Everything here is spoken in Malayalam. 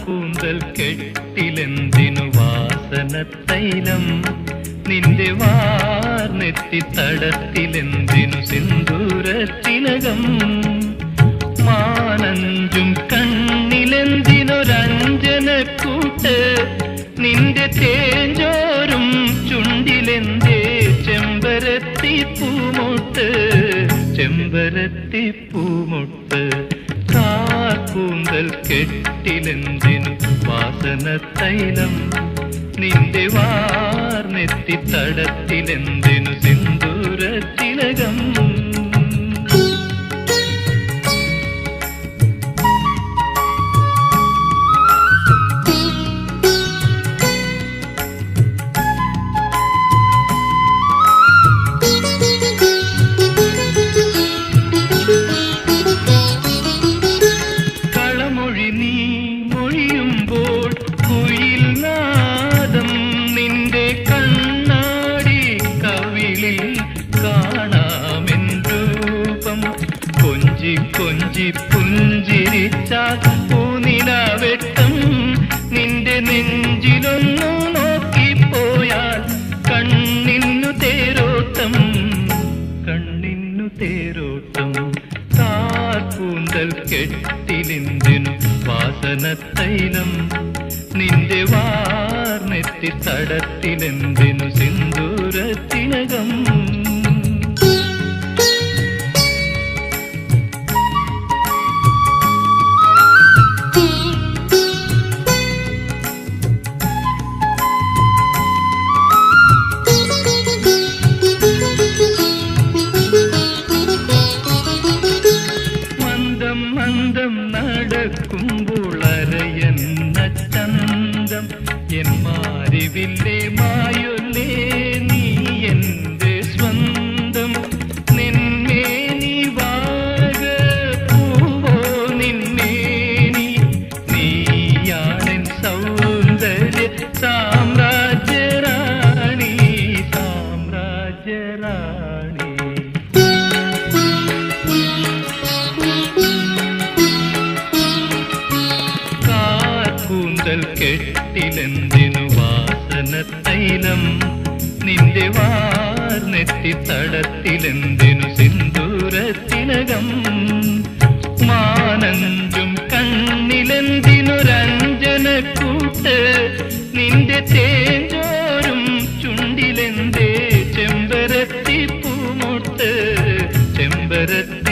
കൂന്തൽ കെട്ടിലെന്തിനു വാസനത്തൈലം നിന്റെ വാർന്നെത്തി തടത്തിലെന്തിനു സിന്ദൂരത്തിലകം മാനഞ്ചും കണ്ണിലെന്തിനൊരഞ്ജനക്കൂട്ട് നിന്റെ തേജോരും ചുണ്ടിലെന്തേ ചെമ്പരത്തി പൂമൊട്ട് ചെമ്പരത്തി പൂമൊട്ട് കൂന്തൽ കെട്ടിലെന്തിനു വാസനത്തൈലം നിന്റെ വാർന്നെത്തി തടത്തിലെന്തിനു സിന്ദൂരത്തിലകം കൊഞ്ചി പുഞ്ചിരിച്ചാൽ പൂനിലാവെട്ടം നിന്റെ നെഞ്ചിലൊന്നു നോക്കിപ്പോയാൽ കണ്ണിന്നു തേരോട്ടം കണ്ണിന്നു തേരോട്ടം കൂന്തൽ കെട്ടിലെന്തിനു വാസനത്തൈലം നിന്റെ വാർന്നെത്തി തടത്തിലെന്തിനു സിന്ദൂരത്തിലകം മന്ദം നടക്കുമ്പോൾ അരയെന്ന ചന്തം എൻ മാരിവില്ലേ മായൊല്ലേ നീ എന്റെ സ്വന്തം നിന്മേനി വാഴ പൂവോ നിന്മേനി നീയാണെൻ സൗന്ദര്യ സാമ്രാജ്യറാണി സാമ്രാജ്യറാണി കൂന്തൽ കെട്ടിലെന്തിനു വാസനത്തൈലം നിന്റെ വാർന്നെത്തി തടത്തിലെന്തിനു സിന്ദൂരത്തിലകം മാനഞ്ചും കണ്ണിലെന്തിനൊരഞ്ജനക്കൂട്ട് നിന്റെ തേജോരും ചുണ്ടിലെന്തേ ചെമ്പരത്തി പൂമൊട്ട് ചെമ്പരത്തി